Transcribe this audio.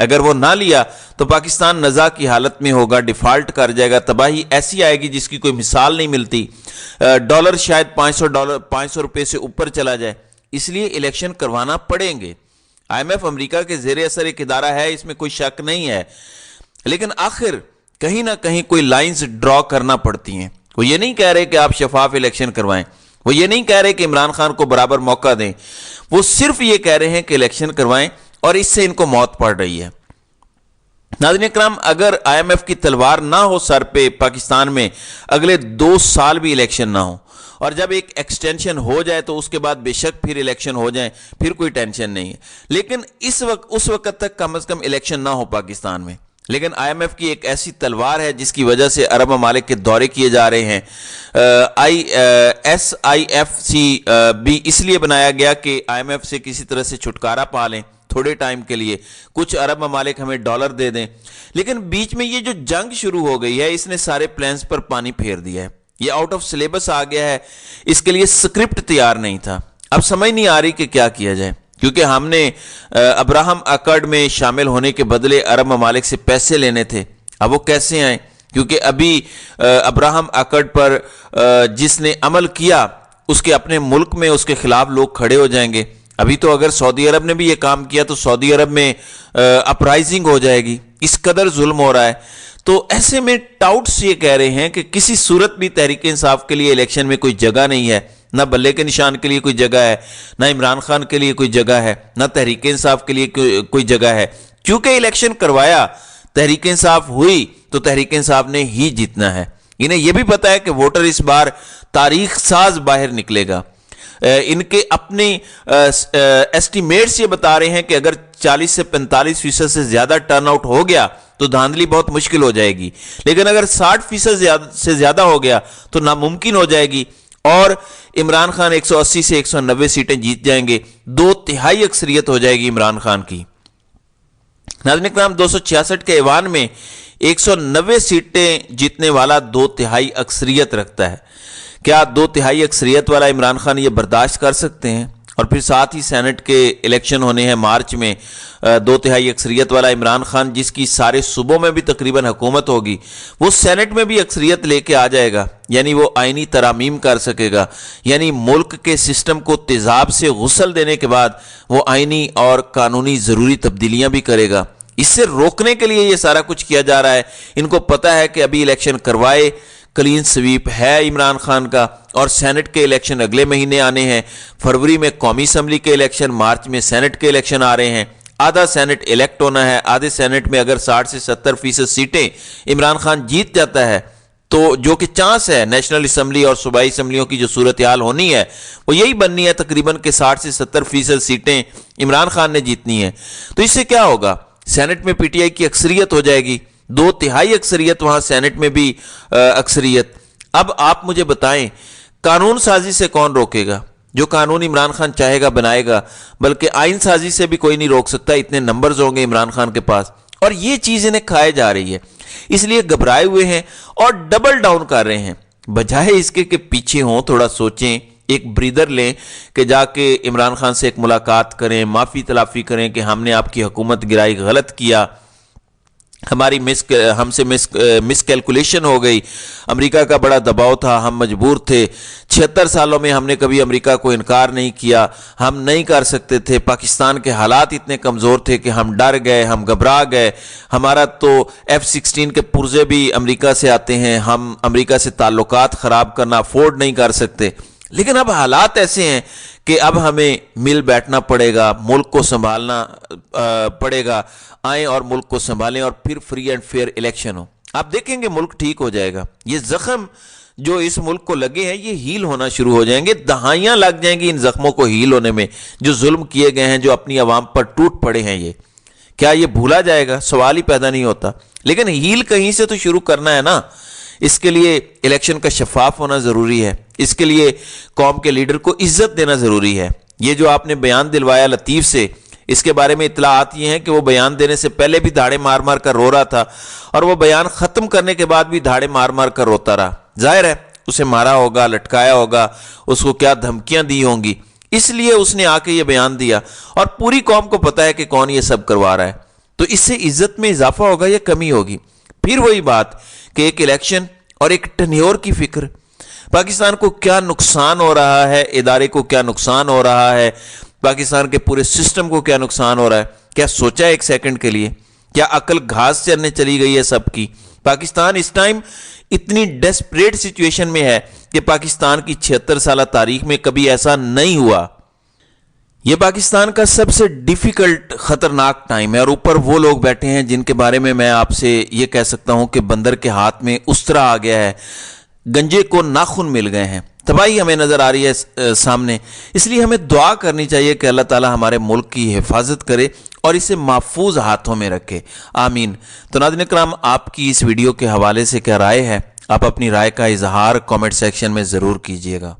اگر وہ نہ لیا تو پاکستان نزاع کی حالت میں ہوگا، ڈیفالٹ کر جائے گا، تباہی ایسی آئے گی جس کی کوئی مثال نہیں ملتی، ڈالر شاید $500 سے اوپر چلا جائے۔ اس لیے الیکشن کروانا پڑیں گے۔ IMF امریکہ کے زیر اثر ایک ادارہ ہے، اس میں کوئی شک نہیں ہے، لیکن آخر کہیں نہ کہیں کوئی لائنز ڈرا کرنا پڑتی ہیں۔ وہ یہ نہیں کہہ رہے کہ آپ شفاف الیکشن کروائیں، وہ یہ نہیں کہہ رہے کہ عمران خان کو برابر موقع دیں، وہ صرف یہ کہہ رہے ہیں کہ الیکشن کروائیں، اور اس سے ان کو موت پڑ رہی ہے۔ ناظرین اکرام، اگر IMF کی تلوار نہ ہو سر پہ پاکستان میں، اگلے 2 سال بھی الیکشن نہ ہو، اور جب ایک ایکسٹینشن ہو جائے تو اس کے بعد بے شک پھر الیکشن ہو جائیں، پھر کوئی ٹینشن نہیں ہے، لیکن اس وقت تک کم از کم الیکشن نہ ہو پاکستان میں۔ لیکن IMF کی ایک ایسی تلوار ہے جس کی وجہ سے عرب ممالک کے دورے کیے جا رہے ہیں۔ SIFC بھی اس لیے بنایا گیا کہ IMF سے کسی طرح سے چھٹکارا پا لیں تھوڑے ٹائم کے لیے، کچھ عرب ممالک ہمیں ڈالر دے دیں، لیکن بیچ میں یہ جو جنگ شروع ہو گئی ہے اس نے سارے پلانز پر پانی پھیر دیا ہے۔ یہ آؤٹ آف سلیبس آ گیا ہے، اس کے لیے سکرپٹ تیار نہیں تھا۔ اب سمجھ نہیں آ رہی کہ کیا کیا جائے، کیونکہ ہم نے ابراہم اکارڈ میں شامل ہونے کے بدلے عرب ممالک سے پیسے لینے تھے۔ اب وہ کیسے آئیں؟ کیونکہ ابھی ابراہم اکارڈ پر جس نے عمل کیا اس کے اپنے ملک میں اس کے خلاف لوگ کھڑے ہو جائیں گے۔ ابھی تو اگر سعودی عرب نے بھی یہ کام کیا تو سعودی عرب میں اپرائزنگ ہو جائے گی، اس قدر ظلم ہو رہا ہے۔ تو ایسے میں ٹاؤٹس یہ کہہ رہے ہیں کہ کسی صورت بھی تحریک انصاف کے لیے الیکشن میں کوئی جگہ نہیں ہے، نہ بلے کے نشان کے لیے کوئی جگہ ہے، نہ عمران خان کے لیے کوئی جگہ ہے، نہ تحریک انصاف کے لیے کوئی جگہ ہے، کیونکہ الیکشن کروایا، تحریک انصاف ہوئی تو تحریک انصاف نے ہی جیتنا ہے۔ انہیں یہ بھی پتا ہے کہ ووٹر اس بار تاریخ ساز باہر نکلے گا۔ ان کے اپنے ایسٹیمیٹس یہ بتا رہے ہیں کہ اگر 40 سے 45% سے زیادہ ٹرن آؤٹ ہو گیا تو دھاندلی بہت مشکل ہو جائے گی، لیکن اگر 60% سے زیادہ ہو گیا تو ناممکن ہو جائے گی، اور عمران خان 180 سے 190 سیٹیں جیت جائیں گے، 2/3 اکثریت ہو جائے گی عمران خان کی۔ ناظرین اکرام، 266 کے ایوان میں 190 سیٹیں جیتنے والا 2/3 اکثریت رکھتا ہے۔ کیا 2/3 اکثریت والا عمران خان یہ برداشت کر سکتے ہیں؟ اور پھر ساتھ ہی سینٹ کے الیکشن ہونے ہیں مارچ میں، 2/3 اکثریت والا عمران خان جس کی سارے صوبوں میں بھی تقریباً حکومت ہوگی، وہ سینٹ میں بھی اکثریت لے کے آ جائے گا، یعنی وہ آئینی ترامیم کر سکے گا، یعنی ملک کے سسٹم کو تیزاب سے غسل دینے کے بعد وہ آئینی اور قانونی ضروری تبدیلیاں بھی کرے گا۔ اس سے روکنے کے لیے یہ سارا کچھ کیا جا رہا ہے۔ ان کو پتا ہے کہ ابھی الیکشن کروائے کلین سویپ ہے عمران خان کا، اور سینٹ کے الیکشن اگلے مہینے آنے ہیں، فروری میں قومی اسمبلی کے الیکشن، مارچ میں سینٹ کے الیکشن آ رہے ہیں، آدھا سینٹ الیکٹ ہونا ہے، آدھے سینٹ میں اگر 60 سے 70% سیٹیں عمران خان جیت جاتا ہے تو جو کہ چانس ہے نیشنل اسمبلی اور صوبائی اسمبلیوں کی جو صورتحال ہونی ہے وہ یہی بننی ہے تقریباً کہ 60 سے 70% سیٹیں عمران خان نے جیتنی ہیں۔ تو اس سے کیا ہوگا؟ سینٹ میں PTI کی اکثریت ہو جائے گی، 2/3 اکثریت وہاں سینٹ میں بھی اکثریت۔ اب آپ مجھے بتائیں قانون سازی سے کون روکے گا؟ جو قانون عمران خان چاہے گا بنائے گا، بلکہ آئین سازی سے بھی کوئی نہیں روک سکتا، اتنے نمبرز ہوں گے عمران خان کے پاس، اور یہ چیز انہیں کھائے جا رہی ہے، اس لیے گھبرائے ہوئے ہیں اور ڈبل ڈاؤن کر رہے ہیں، بجائے اس کے کہ پیچھے ہوں، تھوڑا سوچیں، ایک بریدر لیں کہ جا کے عمران خان سے ایک ملاقات کریں، معافی تلافی کریں کہ ہم نے آپ کی حکومت گرائی، غلط کیا، ہماری ہم سے مس کیلکولیشن ہو گئی، امریکہ کا بڑا دباؤ تھا، ہم مجبور تھے، 76 سالوں میں ہم نے کبھی امریکہ کو انکار نہیں کیا، ہم نہیں کر سکتے تھے، پاکستان کے حالات اتنے کمزور تھے کہ ہم ڈر گئے، ہم گھبرا گئے، ہمارا تو F-16 کے پرزے بھی امریکہ سے آتے ہیں، ہم امریکہ سے تعلقات خراب کرنا افورڈ نہیں کر سکتے، لیکن اب حالات ایسے ہیں کہ اب ہمیں مل بیٹھنا پڑے گا، ملک کو سنبھالنا پڑے گا، آئیں اور ملک کو سنبھالیں اور پھر فری اینڈ فیئر الیکشن ہو۔ آپ دیکھیں گے ملک ٹھیک ہو جائے گا، یہ زخم جو اس ملک کو لگے ہیں یہ ہیل ہونا شروع ہو جائیں گے، دہائیاں لگ جائیں گی ان زخموں کو ہیل ہونے میں، جو ظلم کیے گئے ہیں، جو اپنی عوام پر ٹوٹ پڑے ہیں، یہ کیا یہ بھولا جائے گا؟ سوال ہی پیدا نہیں ہوتا، لیکن ہیل کہیں سے تو شروع کرنا ہے نا۔ اس کے لیے الیکشن کا شفاف ہونا ضروری ہے، اس کے لیے قوم کے لیڈر کو عزت دینا ضروری ہے۔ یہ جو آپ نے بیان دلوایا لطیف سے، اس کے بارے میں اطلاعات یہ ہیں کہ وہ بیان دینے سے پہلے بھی دھاڑے مار مار کر رو رہا تھا، اور وہ بیان ختم کرنے کے بعد بھی دھاڑے مار مار کر روتا رہا۔ ظاہر ہے اسے مارا ہوگا، لٹکایا ہوگا، اس کو کیا دھمکیاں دی ہوں گی، اس لیے اس نے آ کے یہ بیان دیا، اور پوری قوم کو پتا ہے کہ کون یہ سب کروا رہا ہے۔ تو اس سے عزت میں اضافہ ہوگا یا کمی ہوگی؟ پھر وہی بات کہ ایک الیکشن اور ایک ٹینیور کی فکر، پاکستان کو کیا نقصان ہو رہا ہے، ادارے کو کیا نقصان ہو رہا ہے، پاکستان کے پورے سسٹم کو کیا نقصان ہو رہا ہے، کیا سوچا ہے ایک سیکنڈ کے لیے؟ کیا عقل گھاس چرنے چلی گئی ہے سب کی؟ پاکستان اس ٹائم اتنی ڈیسپریٹ سچویشن میں ہے کہ پاکستان کی 76 سالہ تاریخ میں کبھی ایسا نہیں ہوا۔ یہ پاکستان کا سب سے ڈیفیکلٹ خطرناک ٹائم ہے، اور اوپر وہ لوگ بیٹھے ہیں جن کے بارے میں آپ سے یہ کہہ سکتا ہوں کہ بندر کے ہاتھ میں اسطرا آ گیا ہے، گنجے کو ناخن مل گئے ہیں، تباہی ہمیں نظر آ رہی ہے سامنے۔ اس لیے ہمیں دعا کرنی چاہیے کہ اللہ تعالی ہمارے ملک کی حفاظت کرے اور اسے محفوظ ہاتھوں میں رکھے، آمین۔ تو ناظرین کرام، آپ کی اس ویڈیو کے حوالے سے کیا رائے ہے؟ آپ اپنی رائے کا اظہار کامنٹ سیکشن میں ضرور کیجیے گا۔